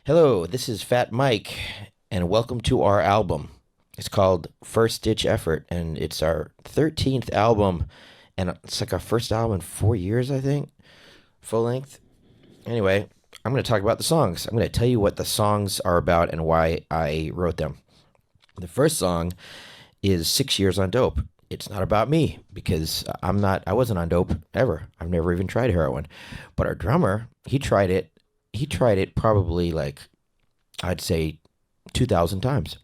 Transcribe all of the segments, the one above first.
Hello, this is Fat Mike, and welcome to our album. It's called First Ditch Effort, and it's our 13th album, and it's like our first album in 4 years, I think, full length. Anyway, I'm going to talk about the songs. I'm going to tell you what the songs are about and why I wrote them. The first song is 6 Years on Dope. It's not about me because I wasn't on dope ever. I've never even tried heroin. But our drummer, he tried it. He tried it probably like, I'd say 2,000 times.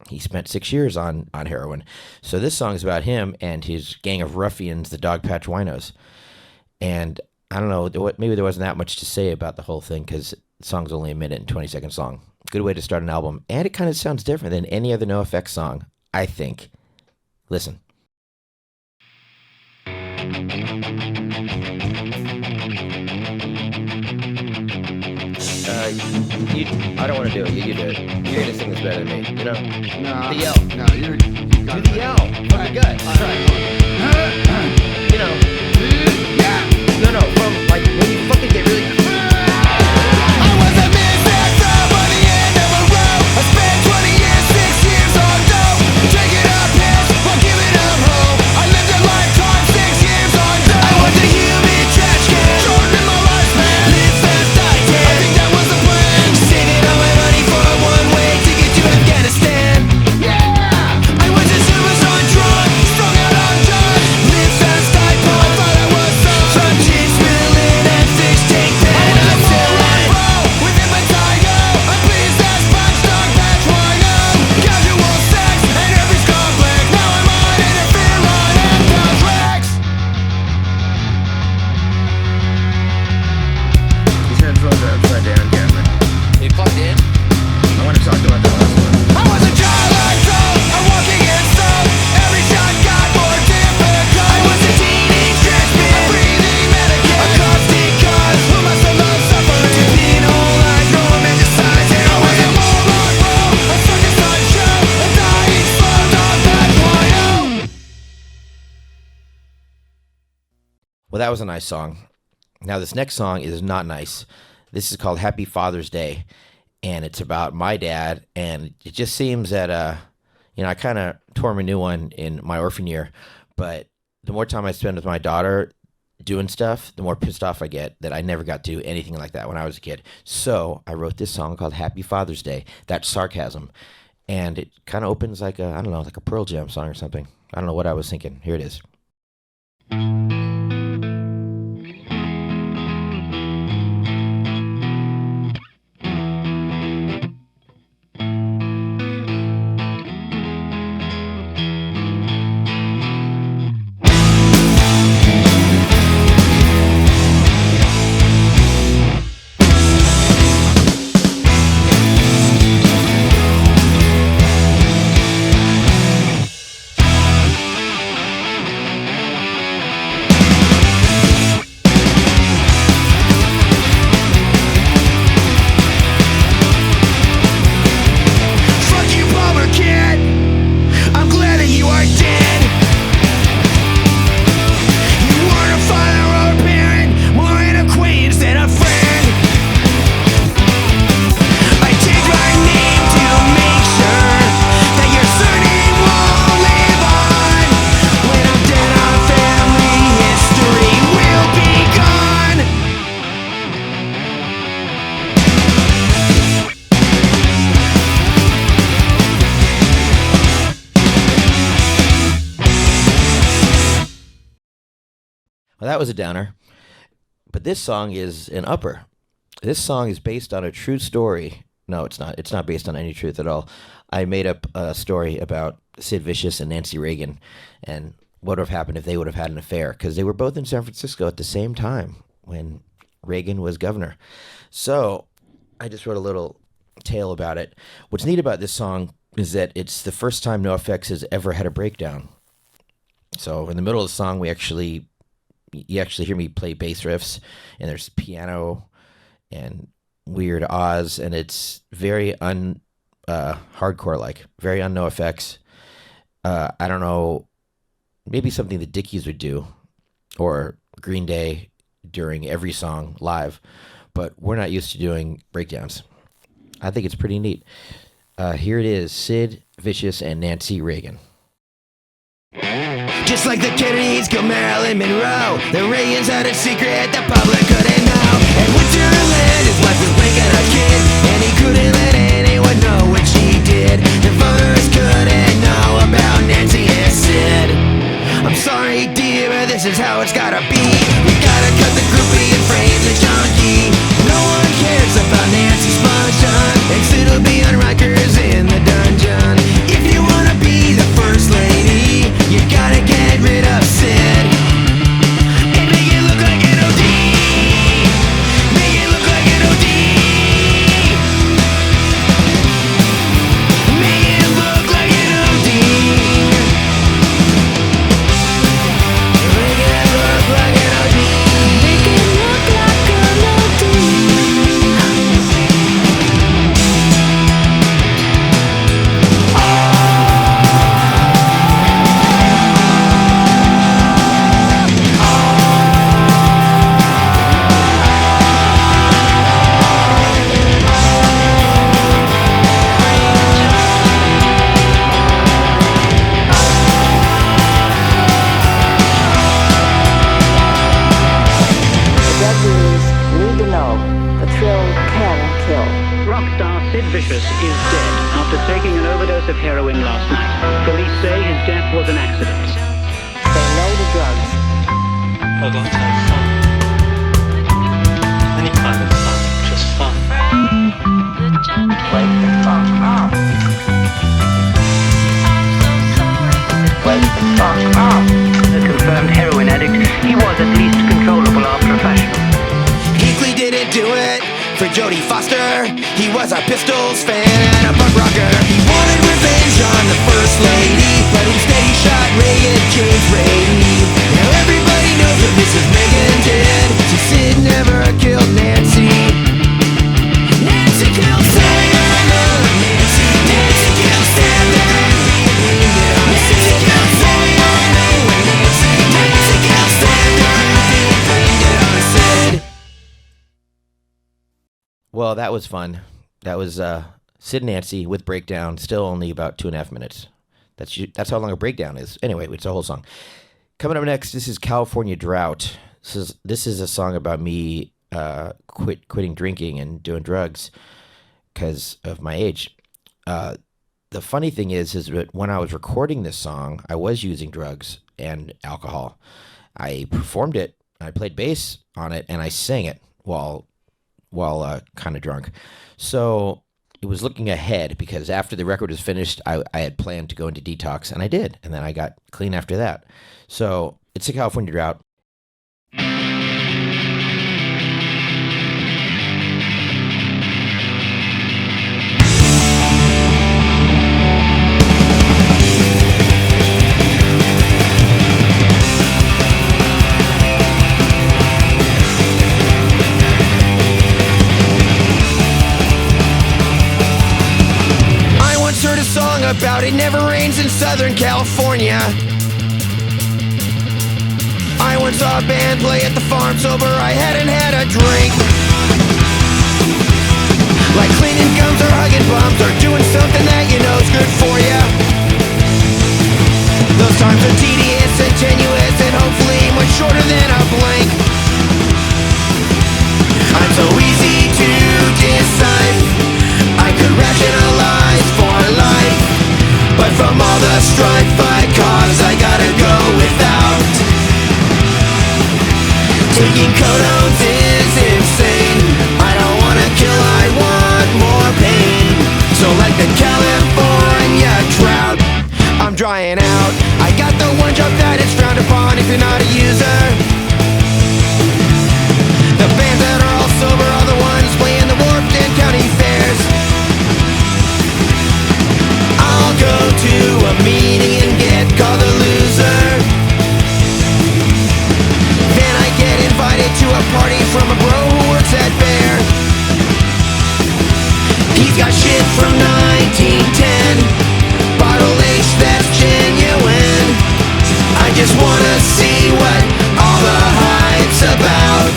He spent 6 years on heroin. So this song is about him and his gang of ruffians, the Dog Patch Winos. And I don't know, maybe there wasn't that much to say about the whole thing because the song's only a minute and 20-second song. Good way to start an album. And it kind of sounds different than any other NOFX song, I think. Listen. I don't want to do it. You do it. You're going to sing this better than me. You know? No. The yell. No, you got Do the yell. From the gut. Try. You know. Yeah. No. From, like, when you fucking get really... I was a midnight star by the end of a road. I spent 20 years, 6 years on dope, drinking up pills while giving up hope. I lived a lifetime, 6 years on dope. I was a human trash can, shortened in my lifespan. Live fast, die dead. I think that was the plan. Saving all my money for a one-way ticket to Afghanistan. Yeah, I was a super on drugs, strung out on drugs. Live fast, die poor. I thought I was some gin spilling and fish tank pen. I'm still alive, bro, within my tiger. I'm pleased as punch, dog patch, wino. Casual sex and every complex. Now I'm on interferon and contracts. These headphones are upside down, Cameron. You plugged in? I want to talk about the last one. I was a child like gold, I'm walking in stone. Every shot got more difficult. I was a teenage trash bin, a breathing mannequin, a caustic cause who must have loved suffering. To pinhole eyes, romanticized heroin. I was a moron, bro, a circus on show, a dying slow dog back wino. Well, that was a nice song. Now, this next song is not nice. This is called Happy Father's Day, and it's about my dad, and it just seems that, I kind of tore me a new one in my orphan year, but the more time I spend with my daughter doing stuff, the more pissed off I get that I never got to do anything like that when I was a kid. So I wrote this song called Happy Father's Day. That's sarcasm, and it kind of opens like like a Pearl Jam song or something. I don't know what I was thinking. Here it is. Fuck you, Palmer kid. I'm glad that you are dead. You weren't a father or a parent, more an acquaintance than a friend. I changed my name to make sure that your surname won't live on. When I'm dead, our family history will be gone. Well, that was a downer. But this song is an upper. This song is based on a true story. No, it's not. It's not based on any truth at all. I made up a story about Sid Vicious and Nancy Reagan and what would have happened if they would have had an affair, because they were both in San Francisco at the same time when Reagan was governor. So I just wrote a little tale about it. What's neat about this song is that it's the first time NOFX has ever had a breakdown. So in the middle of the song, you actually hear me play bass riffs, and there's piano and weird ahs, and it's very hardcore like, very un-NoFX. I don't know, maybe something the Dickies would do, or Green Day during every song live. but we're not used to doing breakdowns. I think it's pretty neat. Here it is, Sid Vicious and Nancy Reagan. Just like the Kennedys killed Marilyn Monroe, the Reagans had a secret the public couldn't know. And Winterland, his wife was making a kid, and he couldn't let anyone know what she did. The voters couldn't know about Nancy and Sid. I'm sorry, dear, but this is how it's gotta be. We gotta cut the groupie and frame the junkie. No one cares about Nancy's function, and Sid'll be on Rikers in the dungeon. If you wanna be the first lady, you gotta get rid of Sid and make it look like an OD. Make it look like an OD. Make it look like an OD. Make it look like an OD. Make it look like an OD. Need to know. The thrill can kill. Rock star Sid Vicious is dead after taking an overdose of heroin last night. Police say his death was an accident. Say no to drugs. I'd like to have fun. Any kind of fun, just fun. Wake the fuck up. Wake the fuck up. A confirmed heroin addict, he was at least controllable after a fashion. Hinckley didn't do it for Jodie Foster. He was a Pistols fan and a punk rocker. He wanted revenge on the first lady, but instead he shot Reagan James Brady. Now everybody knows what Mrs. Reagan did. So Sid never killed Nancy. Nancy killed Sandra. Nancy killed Sandra. Nancy killed Sandra. Nancy killed Sandra. Blamed it on Sid. Well, that was fun. That was Sid and Nancy with breakdown, still only about 2.5 minutes. That's how long a breakdown is. Anyway, it's a whole song. Coming up next, this is California Drought. This is a song about me quitting drinking and doing drugs because of my age. The funny thing is that when I was recording this song, I was using drugs and alcohol. I performed it, I played bass on it, and I sang it while kind of drunk. So it was looking ahead because after the record was finished, I had planned to go into detox, and I did. And then I got clean after that. So it's a California Drought. Heard a song about it never rains in Southern California. I once saw a band play at the farm sober, I hadn't had a drink. Like cleaning gums or hugging bums or doing something that you know's good for you. Those times are tedious and tenuous and hopefully much shorter than a blink. I'm so easy to decide. I could rationalize for life, but from all the strife I cause, I gotta go without. Taking codones is insane. I don't wanna kill, I want more pain. So like the California drought, I'm drying out. I got the one job that is frowned upon if you're not a user. The bands that are all sober are the ones playing the Warped and County fairs. I'll go to a meeting and get called a loser. Then I get invited to a party from a bro who works at Bear. He's got shit from 1910, bottle H that's genuine. I just wanna see what all the hype's about.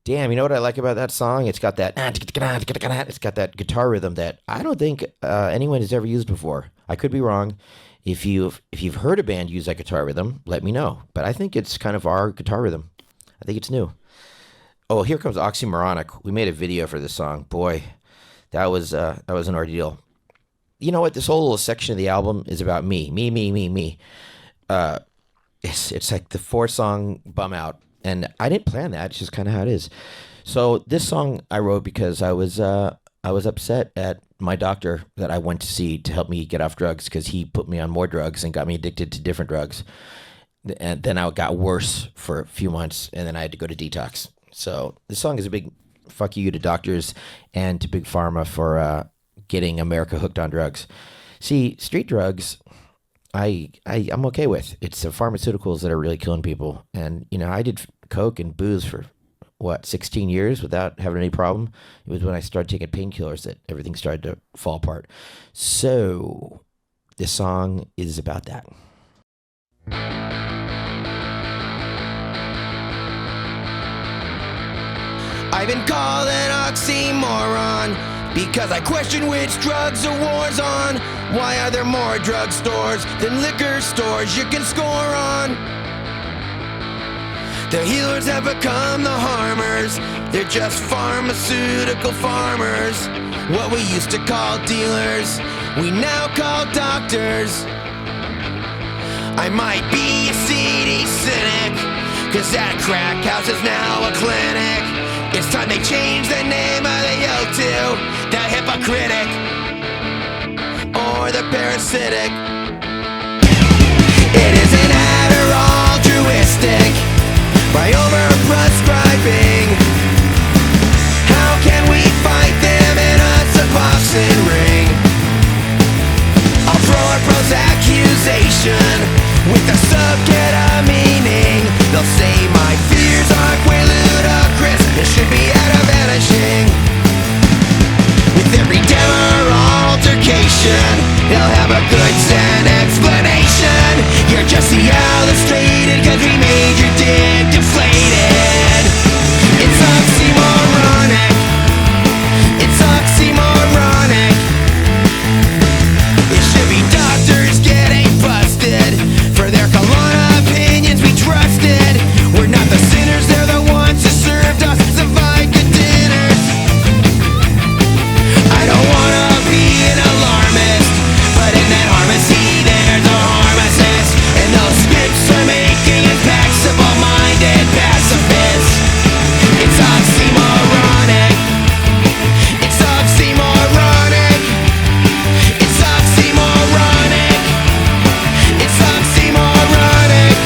Damn, you know what I like about that song? It's got that it's got that guitar rhythm that I don't think anyone has ever used before. I could be wrong. If you've heard a band use that guitar rhythm, let me know. But I think it's kind of our guitar rhythm. I think it's new. Oh, here comes Oxy Moronic. We made a video for this song. Boy, that was an ordeal. You know what? This whole little section of the album is about me. Me. It's like the 4-song bum out. And I didn't plan that. It's just kind of how it is. So this song I wrote because I was upset at my doctor that I went to see to help me get off drugs because he put me on more drugs and got me addicted to different drugs. And then I got worse for a few months, and then I had to go to detox. So this song is a big fuck you to doctors and to Big Pharma for getting America hooked on drugs. See, street drugs, I'm okay with. It's the pharmaceuticals that are really killing people. And, I did coke and booze for, 16 years without having any problem. It was when I started taking painkillers that everything started to fall apart. So this song is about that. I've been called an oxymoron because I question which drugs the war's on. Why are there more drugstores than liquor stores you can score on? The healers have become the harmers. They're just pharmaceutical farmers. What we used to call dealers, we now call doctors. I might be a seedy cynic, cause that crack house is now a clinic. It's time they change the name of the yoke to the hypocritic or the parasitic. It isn't at all altruistic by over-prescribing. How can we fight them in a Suboxone ring? I'll throw a Prozac accusation with a subketamine. They'll say my fears are way ludicrous. It should be out of vanishing. With every demo or altercation, they'll have a good sound explanation. You're just illustrated cause we made your dick deflated. It's oxymoronic. It's oxymoronic. It should be doctors getting busted for their colonna opinions we trusted. We're not the sinners, they're the ones who served us the vodka dinners. I don't wanna be an alarmist, but in that pharmacy there's a pharmacist, and those scripts are making us taxable-minded pacifists. It's oxymoronic. It's oxymoronic. It's oxymoronic. It's oxymoronic.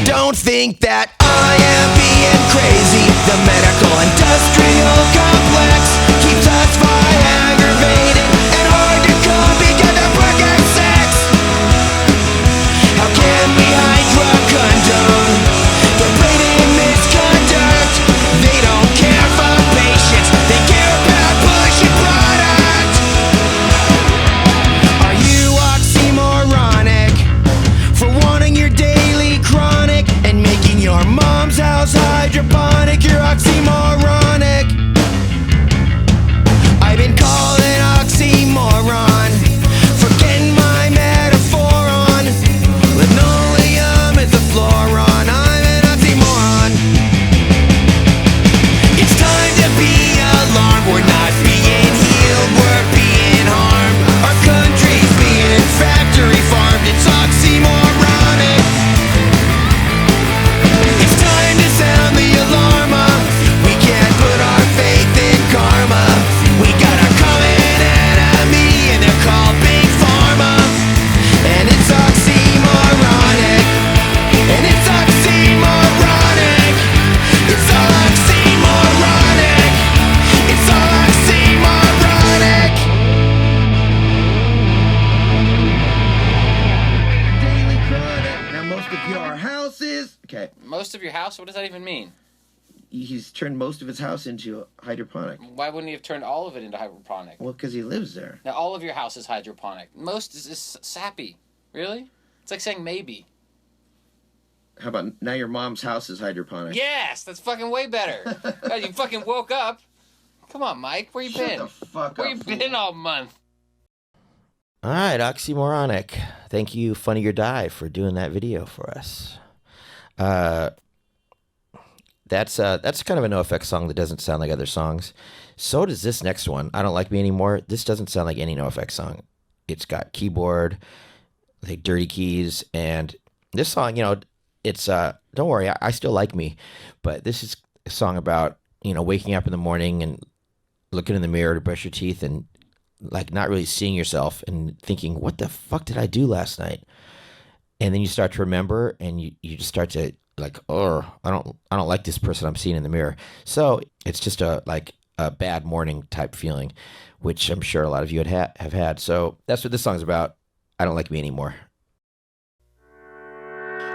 Don't think that I am being crazy. The medical industrial complex keeps us aggravated and hard to come because of broken sex. How can we hydro-condone the blatant misconduct? They don't care for patients, they care about pushing product. Are you oxymoronic for wanting your daily chronic and making your mom's house hydroponic? You're oxymoronic. I've been called an oxymoron for getting my metaphor on. Linoleum is the floron. I'm an oxymoron. It's time to be alarmed. We're not being healed, we're being harmed. Our country's being factory farmed. It's oxymoronic. It's time to sound the alarm. We can't put our faith in karma. We got a common enemy, and they're called Big Pharma. And it's oxymoronic. And it's oxymoronic. It's oxymoronic. It's oxymoronic. Daily chronic. Now most of your houses. Okay, Most of your house? What does that even mean? he's turned most of his house into hydroponic. Why wouldn't he have turned all of it into hydroponic? Well, because he lives there. Now, all of your house is hydroponic. Most is sappy. Really? It's like saying maybe. How about now your mom's house is hydroponic? Yes, that's fucking way better. God, you fucking woke up. Come on, Mike. Where you been? Shut the fuck Where up, you fool. been all month? All right, Oxy Moronic. Thank you, Funny or Die, for doing that video for us. That's kind of a NOFX song that doesn't sound like other songs. So does this next one. I Don't Like Me Anymore. This doesn't sound like any NOFX song. It's got keyboard, like dirty keys, and this song, it's don't worry, I still like me, but this is a song about waking up in the morning and looking in the mirror to brush your teeth and like not really seeing yourself and thinking, what the fuck did I do last night? And then you start to remember, and you just start to like, oh, I don't like this person I'm seeing in the mirror. So it's just a bad morning type feeling, which I'm sure a lot of you have had. So that's what this song's about. I Don't Like Me Anymore.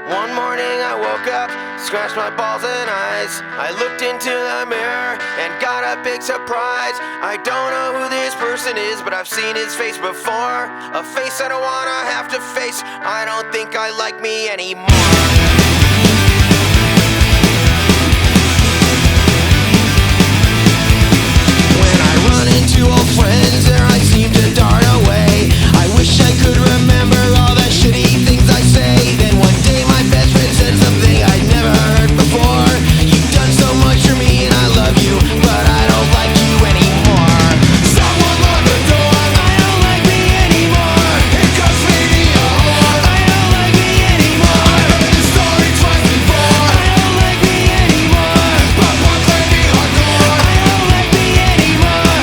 One morning I woke up, scratched my balls and eyes. I looked into the mirror and got a big surprise. I don't know who this person is, but I've seen his face before. A face I don't wanna have to face. I don't think I like me anymore. When I run into old friends, there I seem to dart away. I wish I could remember all the shitty things I say. Then one day my best friend said something I'd never heard before. You've done so much for me and I love you, but I don't like you anymore. Someone lock the door. I don't like me anymore. It cost me a whore. I don't like me anymore. I heard the story twice before. I don't like me anymore. But one lady hardcore. I don't like me anymore.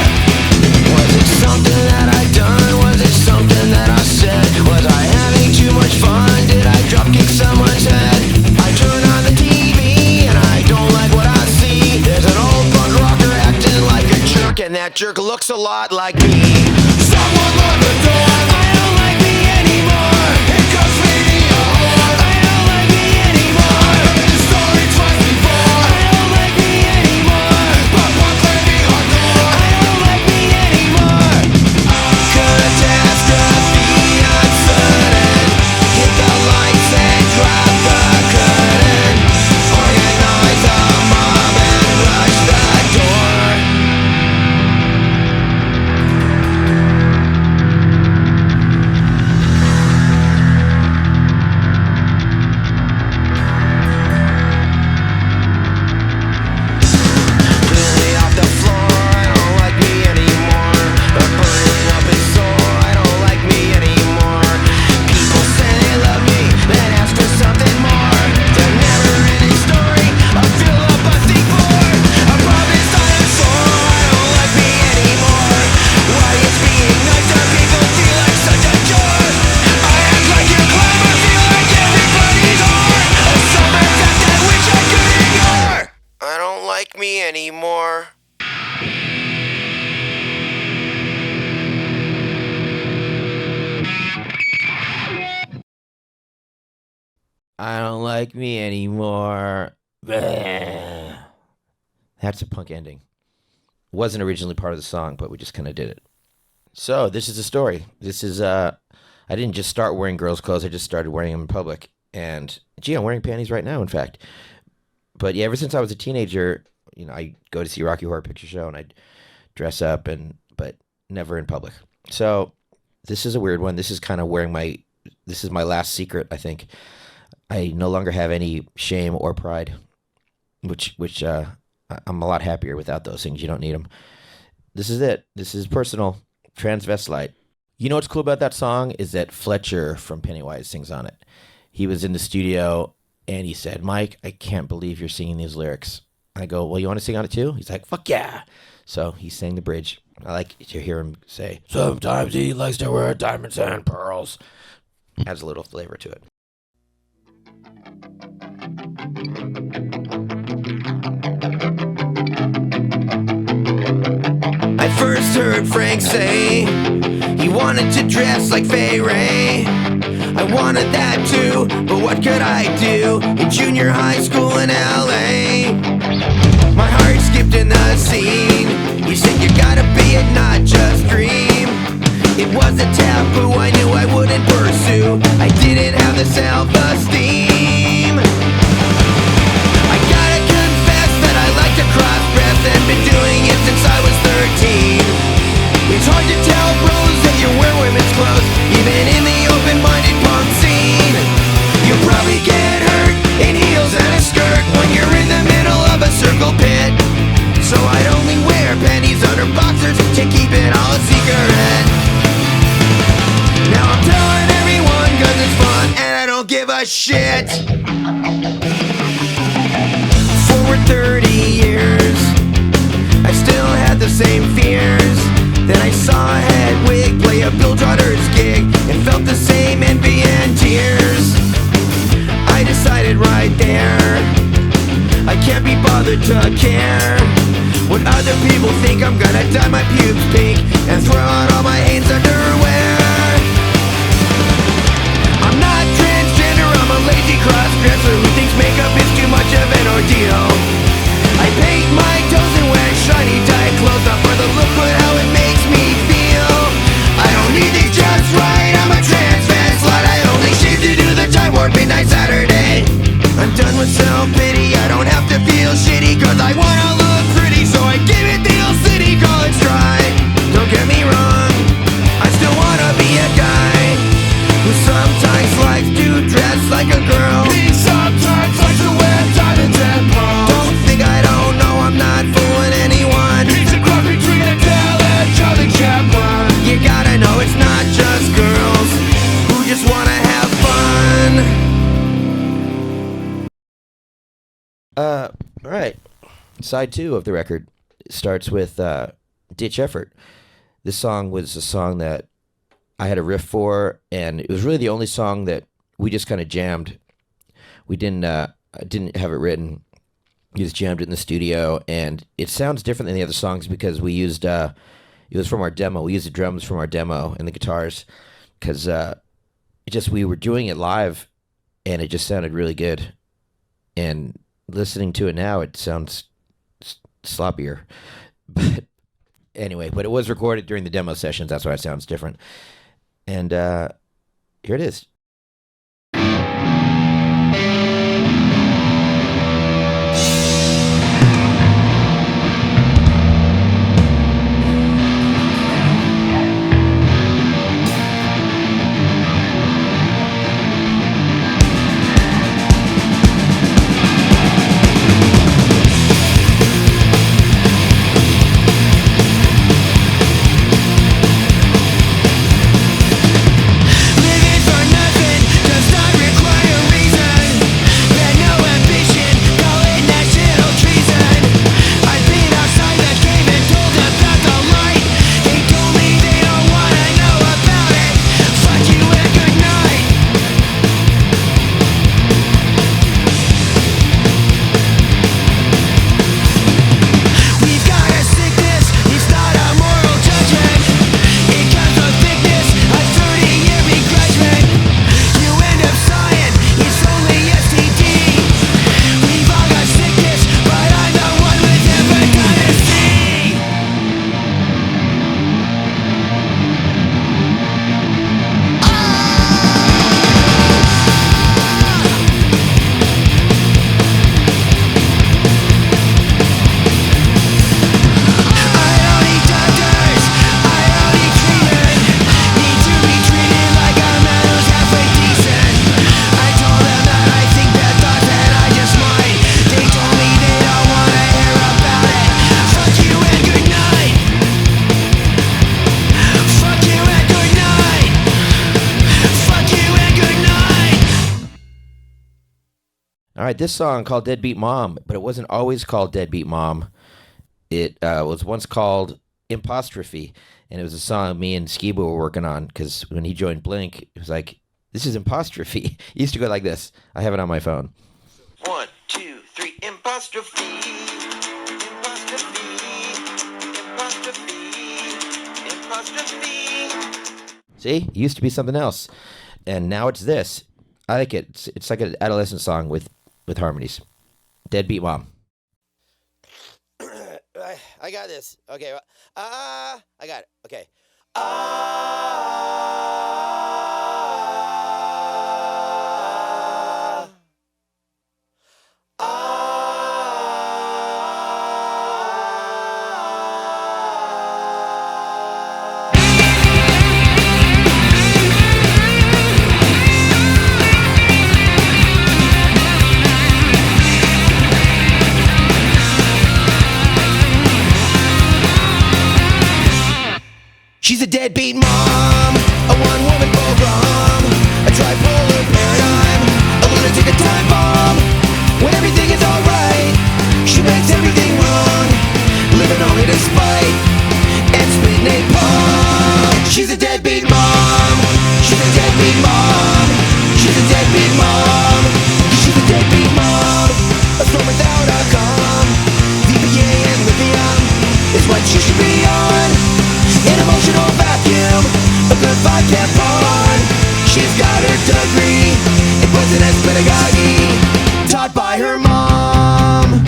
Was it something that I done? Was it something that I said? Was I having too much fun? Did I drop kick someone's head? I turn on the TV and I don't like what I see. There's an old punk rocker acting like a jerk, and that jerk looks a lot like me. Someone lock the door. I don't like me anymore. It cost me a whore. I don't like me anymore. I heard the story twice before. I don't like me anymore. But one lady hardcore. I don't like me anymore. Catastrophe uncertain. Hit the lights and drop the curtain. Organize a mob and rush the door. Really off the floor, I don't like me anymore. Burning up and sore, I don't like me anymore. People say they love me, then ask for something more. The never-ending story, I fill up a thick floor. A promised dinosaur, I don't like me anymore. Why is being nice to people feel like such a chore? I act like your clown, I feel like everybody's whore. A summer fact I wish I could ignore. I don't like me anymore. I don't like me anymore. Bleh. That's a punk ending. Wasn't originally part of the song, but we just kind of did it. So this is the story. This is I didn't just start wearing girls' clothes. I just started wearing them in public. And gee, I'm wearing panties right now, in fact. But yeah, ever since I was a teenager, I go to see Rocky Horror Picture Show and I'd dress up, but never in public. So this is a weird one. This is kind of this is my last secret, I think. I no longer have any shame or pride, which I'm a lot happier without those things. You don't need them. This is it. This is personal. Transvest-Lite. You know what's cool about that song is that Fletcher from Pennywise sings on it. He was in the studio and he said, "Mike, I can't believe you're singing these lyrics." I go, "Well, you want to sing on it too?" He's like, "Fuck yeah." So he sang the bridge. I like to hear him say, "Sometimes he likes to wear diamonds and pearls." Adds a little flavor to it. I first heard Frank say he wanted to dress like Fay Ray. I wanted that too, but what could I do in junior high school in LA? My heart skipped in the scene. You said you gotta be it, not just dream. It was a taboo I knew I wouldn't pursue. I didn't have the self-esteem. a shit. For 30 years, I still had the same fears. Then I saw Hedwig play a Bill Trotter's gig and felt the same envy and tears. I decided right there, I can't be bothered to care what other people think. I'm gonna dye my pubes pink and throw out all my Hanes underwear. I'm not transgender, I'm a lazy cross-dresser who thinks makeup is too much of an ordeal. I paint my toes and wear shiny tight clothes, not for the look but how it makes me feel. I don't need these just right, I'm a Transvest-Lite. I only shave to do the time warp midnight Saturday. I'm done with self-pity, I don't have to feel shitty, cause I wanna look pretty, so I give it the old city college try. Don't get me wrong, I still wanna be a guy who sometimes likes to dress like a girl. He sometimes likes to wear diamonds and pearls. Don't think I don't know, I'm not fooling anyone. He's a cross between Adele and Charlie Chaplin. You gotta know it's not just girls who just wanna have fun. All right. Side 2 of the record starts with Ditch Effort. This song was a song that I had a riff for, and it was really the only song that we just kind of jammed. We didn't have it written. We just jammed it in the studio, and it sounds different than the other songs because we used it was from our demo. We used the drums from our demo and the guitars because we were doing it live, and it just sounded really good. And listening to it now, it sounds sloppier. But anyway, but it was recorded during the demo sessions. That's why it sounds different. And here it is. All right, this song called Deadbeat Mom, but it wasn't always called Deadbeat Mom. It was once called Impostrophe, and it was a song me and Skiba were working on because when he joined Blink, it was like, this is Impostrophe. It used to go like this. I have it on my phone. 1, 2, 3, Impostrophe. See? It used to be something else. And now it's this. I like it. It's like an adolescent song with harmonies. Deadbeat Mom. I got this. Okay. I got it. Okay. She's a deadbeat mom, a one-woman program, a tripolar paradigm, deadbeat mom. She's a deadbeat mom. She's a deadbeat mom. She's a deadbeat mom. A storm without a calm. VPA and lithium is what she should be on. An emotional vacuum, a good vibe tampon. She's got her degree in business pedagogy, taught by her mom.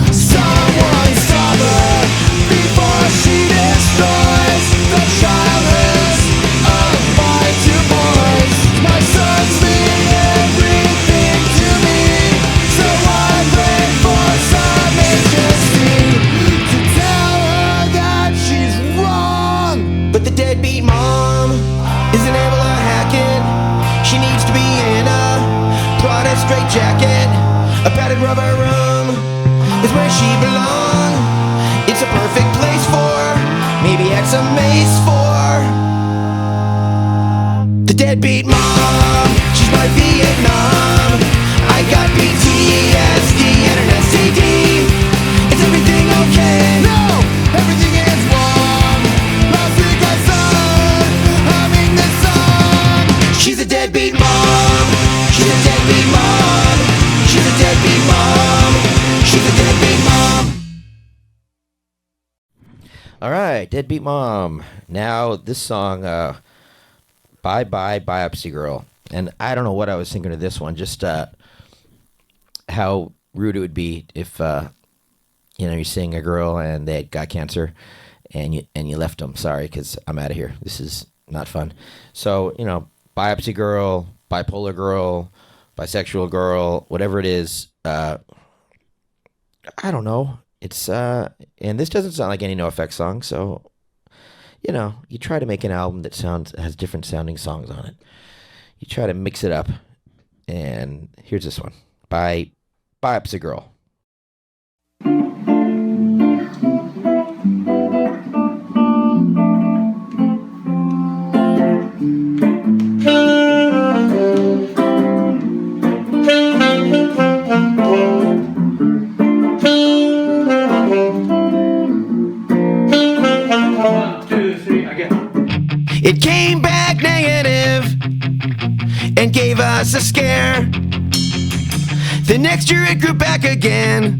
Someone stop her before she destroys the childhood of my two boys. My sons mean everything to me, so I pray for some majesty to tell her that she's wrong. But the deadbeat mom isn't able to hack it. She needs to be in a Prada straight jacket. A padded rubber room is where she belongs. It's a perfect place for maybe had some mace for the deadbeat mom. She's my Vietnam. I got PTSD and an STD. Is everything okay? No, everything is wrong. Last week I saw humming this song. She's a deadbeat mom. She's a deadbeat mom. She's a deadbeat mom. She's a deadbeat mom. All right, Deadbeat Mom. Now, this song, Bye Biopsy Girl. And I don't know what I was thinking of this one, just how rude it would be if, you're seeing a girl and they got cancer and you left them. Sorry, because I'm out of here. This is not fun. So, biopsy girl, bipolar girl, bisexual girl, whatever it is, I don't know. It's and this doesn't sound like any NOFX song, so you try to make an album that has different sounding songs on it. You try to mix it up, and here's this one by Biopsy Girl. It came back negative and gave us a scare. The next year it grew back again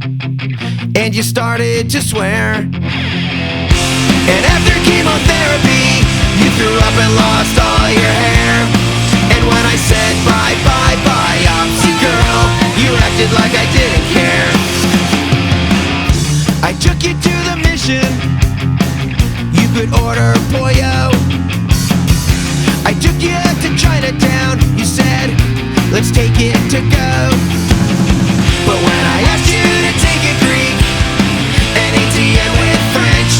and you started to swear. And after chemotherapy you threw up and lost all your hair. And when I said bye bye biopsy girl, you acted like I didn't care. I took you to the mission. You could order pollo. I took you to Chinatown, you said, let's take it to go. But when I asked you to take a Greek and ATM with French,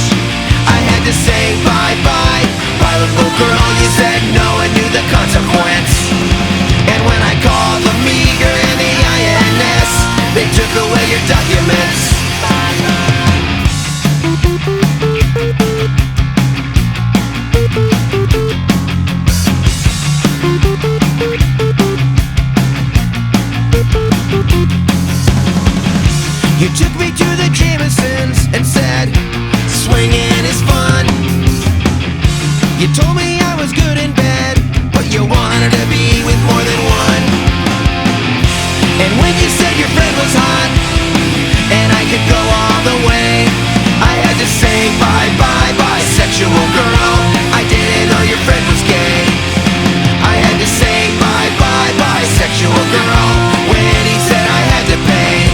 I had to say bye-bye, bilingual girl, you said no and knew the consequence. And when I called the meager and the INS, they took away your documents. You took me to the Jamesons and said, swinging is fun. You told me I was good in bed, but you wanted to be with more than one. And when you said your friend was hot, and I could go all the way, I had to say bye-bye, bisexual girl. I didn't know your friend was gay. I had to say bye-bye, bisexual girl, when he said I had to pay.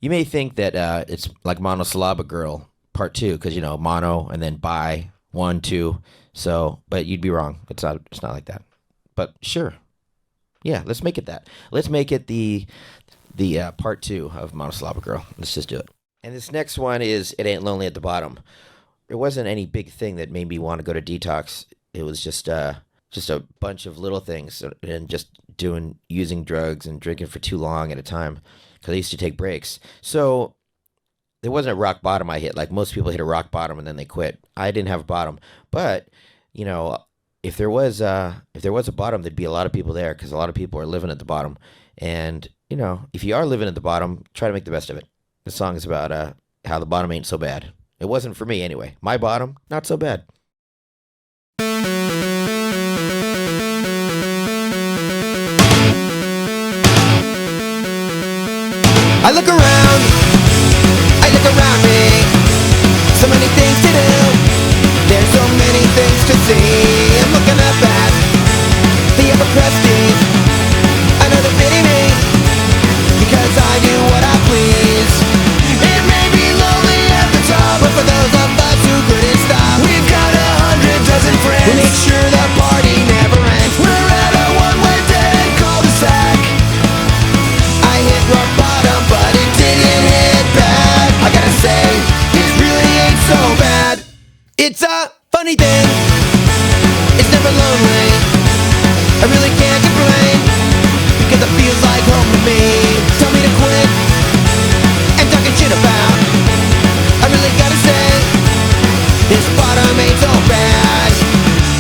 You may think that it's like Monosyllabic Girl Part 2, because mono and then bi 1 2. So, but you'd be wrong. It's not like that. But sure, yeah, let's make it that. Let's make it the Part 2 of Monosyllabic Girl. Let's just do it. And this next one is It Ain't Lonely at the Bottom. There wasn't any big thing that made me want to go to detox. It was just a bunch of little things and just using drugs and drinking for too long at a time. Because I used to take breaks. So there wasn't a rock bottom I hit. Like most people hit a rock bottom and then they quit. I didn't have a bottom. But, if there was a bottom, there'd be a lot of people there because a lot of people are living at the bottom. And, if you are living at the bottom, try to make the best of it. The song is about how the bottom ain't so bad. It wasn't for me anyway. My bottom, not so bad. I look around me. So many things to do. There's so many things to see. I'm looking up at the upper crusties. I know they're pitying me because I do what I please. It may be lonely at the top, but for those of us who couldn't stop, we've got 100 dozen friends who make sure the party never ends. We're at a one-way dead cul-de-sac. I hit rock bottom, but it didn't hit bad. I gotta say, it really ain't so bad. It's a funny thing, it's never lonely. I really can't complain, because it feels like home to me. Tell me to quit, and talking shit about. I really gotta say, this bottom ain't so bad.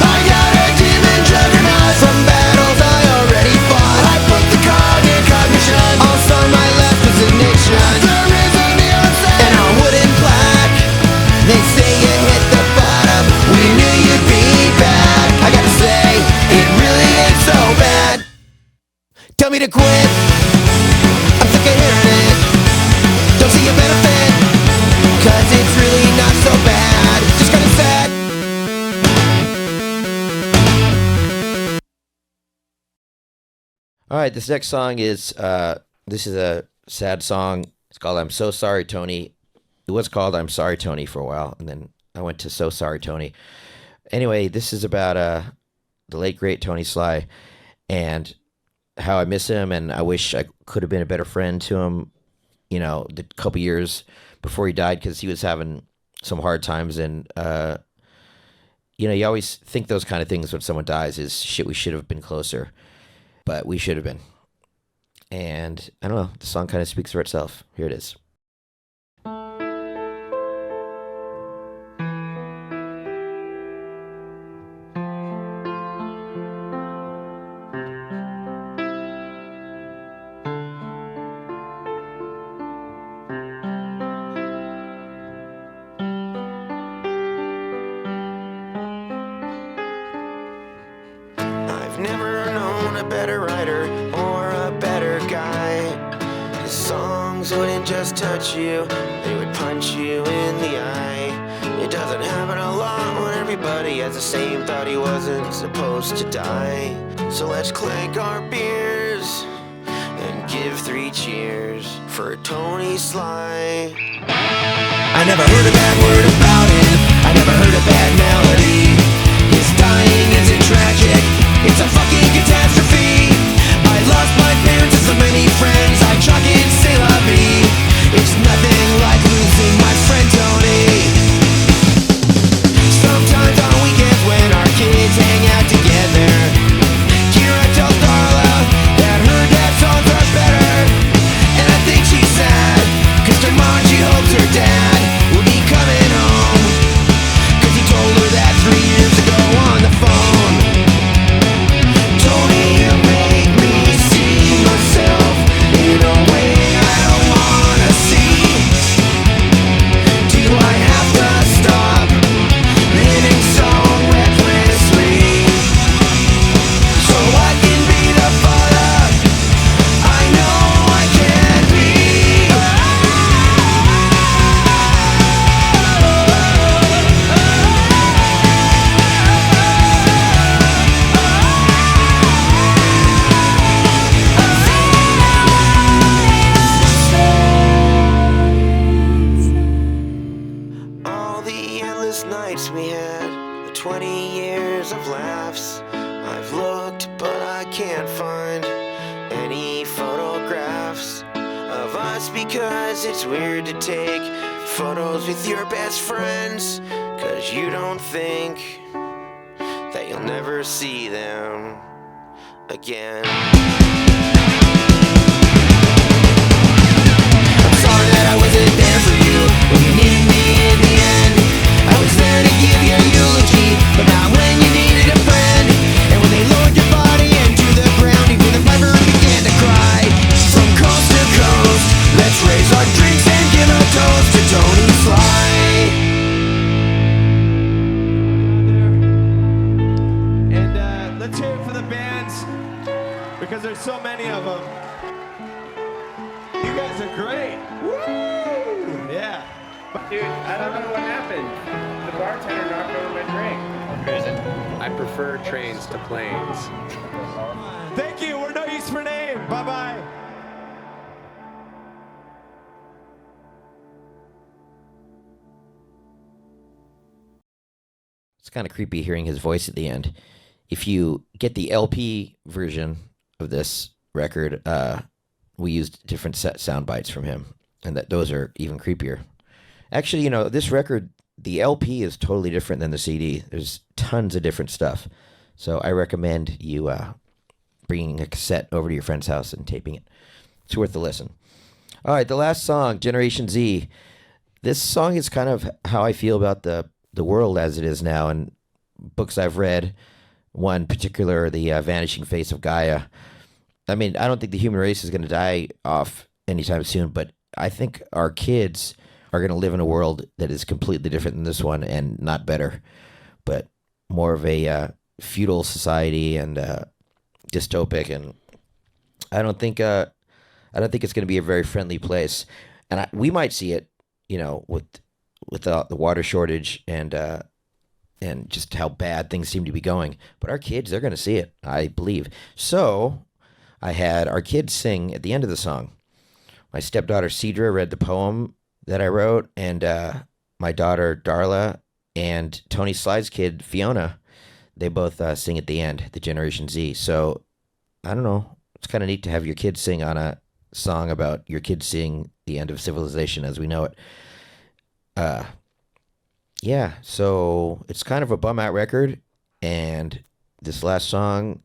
I got a demon juggernaut from battles I already fought. I put the cog in cognition, also my left is ignition. There is a neon sign and a wooden plaque. They say you hit the bottom, we knew you'd be bad. I gotta say, it really ain't so bad. Tell me to quit, I'm sick of hearing it. Don't see a benefit, cause it's really not so bad. Just kinda sad. All right, this next song is this is a sad song. It's called "I'm So Sorry, Tony." It was called "I'm Sorry, Tony" for a while, and then I went to "So Sorry, Tony." Anyway, this is about the late great Tony Sly and how I miss him, and I wish I could have been a better friend to him. You know, the couple years before he died, because he was having some hard times, and you know, you always think those kind of things when someone dies is shit. We should have been closer, but we should have been. And I don't know, the song kind of speaks for itself. Here it is. I've never known a better writer or a better guy. His songs wouldn't just touch you, they would punch you in the eye. It doesn't happen a lot when everybody has the same thought he wasn't supposed to die. So let's clink our beers and give 3 cheers for Tony Sly. I never heard a bad word about him, I never heard a bad melody. His dying isn't tragic, it's a fucking catastrophe. I lost my parents and so many friends, I chalk it c'est la vie. It's nothing like losing my friend Tony. Sometimes on weekends when our kids hang out together, Kira tells Darla that her dad's songs are better. And I think she's sad, cause her mom, she hopes her dad will be coming home, cause he told her that 3 years ago on the phone. Tony, you make me see myself in a way I don't wanna see. Do I have to stop living so recklessly so I can be the father I know I can be? All the endless nights we had, the 20 years of laughs. I've looked, but I can't find any photographs of us, because it's weird to take photos with your best friends, cause you don't think that you'll never see them again. I'm sorry that I wasn't there for you when you needed me in the end. I was there to give you a eulogy, but not when you needed a friend. And when they lowered your body into the ground, even the piper began to cry. From coast to coast, let's raise our drinks and give a toast to Tony Sly. so many of them. You guys are great. Woo! Yeah. Dude, I don't know what happened. The bartender knocked over my drink. Who is it? I prefer trains to planes. Thank you. We're no use for name. Bye-bye. It's kind of creepy hearing his voice at the end. If you get the LP version of this record, we used different sound bites from him, and those are even creepier. Actually, you know, this record, the LP is totally different than the CD. There's tons of different stuff. So I recommend you bringing a cassette over to your friend's house and taping it. It's worth a listen. All right, the last song, Generation Z. This song is kind of how I feel about the world as it is now, and books I've read. One particular, The Vanishing Face of Gaia. I mean, I don't think the human race is going to die off anytime soon, but I think our kids are going to live in a world that is completely different than this one, and not better, but more of a feudal society and dystopic. And I don't think it's going to be a very friendly place. And we might see it, you know, with the water shortage and just how bad things seem to be going. But our kids, they're going to see it, I believe. So I had our kids sing at the end of the song. My stepdaughter Cedra read the poem that I wrote, and my daughter Darla and Tony Sly's kid Fiona, they both sing at the end, the Generation Z. So I don't know. It's kind of neat to have your kids sing on a song about your kids seeing the end of civilization as we know it. Yeah, so it's kind of a bum out record, and this last song,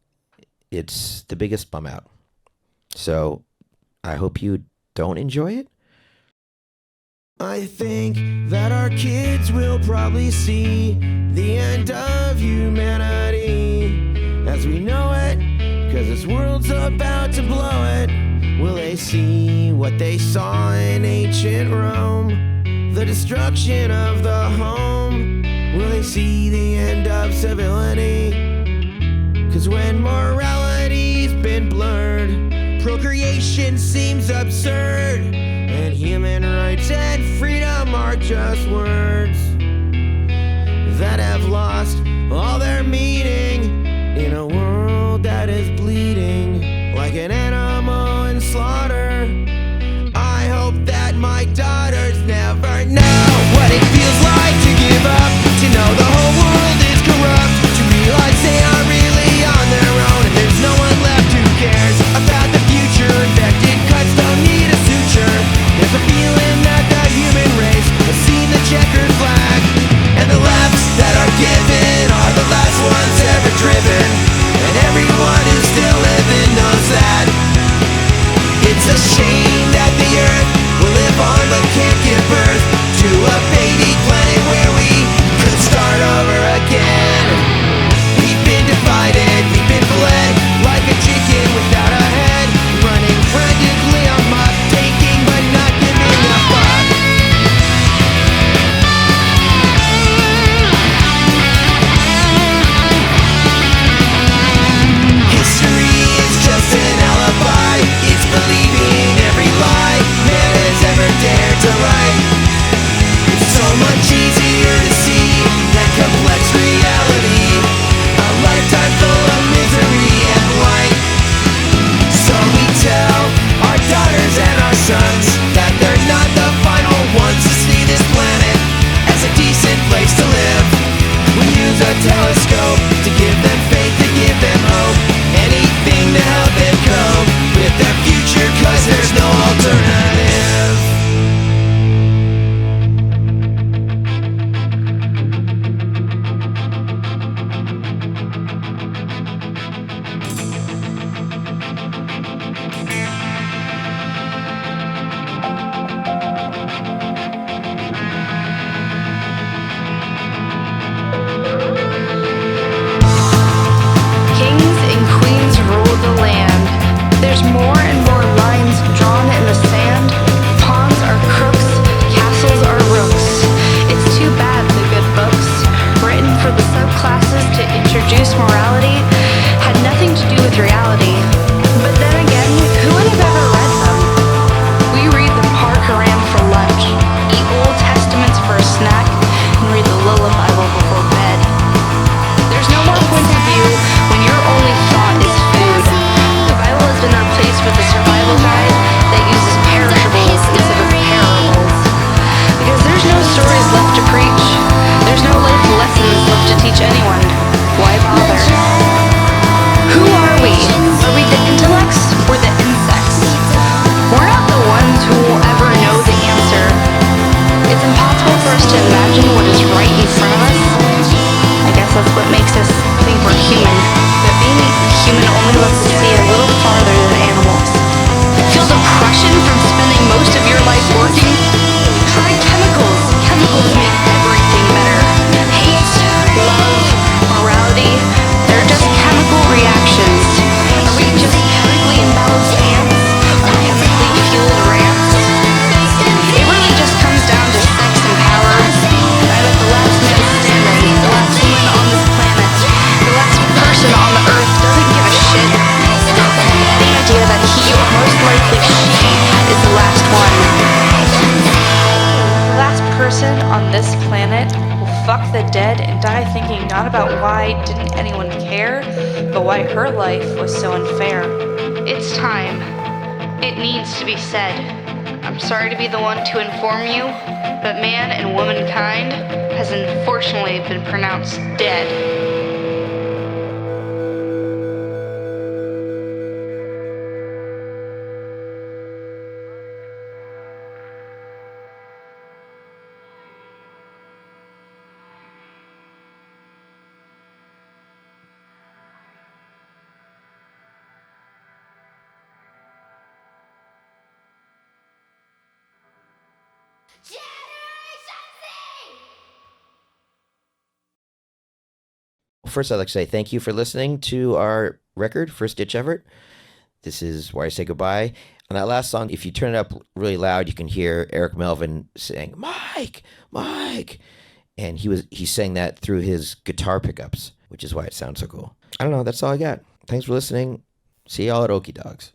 it's the biggest bum out. So I hope you don't enjoy it. I think that our kids will probably see the end of humanity as we know it, 'cause this world's about to blow it. Will they see what they saw in ancient Rome? The destruction of the home. Will they see the end of civility? 'Cause when morality's been blurred, procreation seems absurd, and human rights and freedom are just words that have lost all their meaning in a world that is bleeding like an animal in slaughter. I hope that my daughters never know what it feels like to give up, to know the whole world is corrupt, to realize they are really on their own and there's no one left who cares about the future. Infected cuts don't need a suture. There's a feeling that the human race has seen the checkered flag fuck the dead and die thinking not about why didn't anyone care, but why her life was so unfair. It's time. It needs to be said. I'm sorry to be the one to inform you, but man and womankind has unfortunately been pronounced dead. First, I'd like to say thank you for listening to our record, First Ditch Effort. This is where I say goodbye. On that last song, if you turn it up really loud, you can hear Eric Melvin saying, Mike, Mike. And he sang that through his guitar pickups, which is why it sounds so cool. I don't know. That's all I got. Thanks for listening. See y'all at Okie Dogs.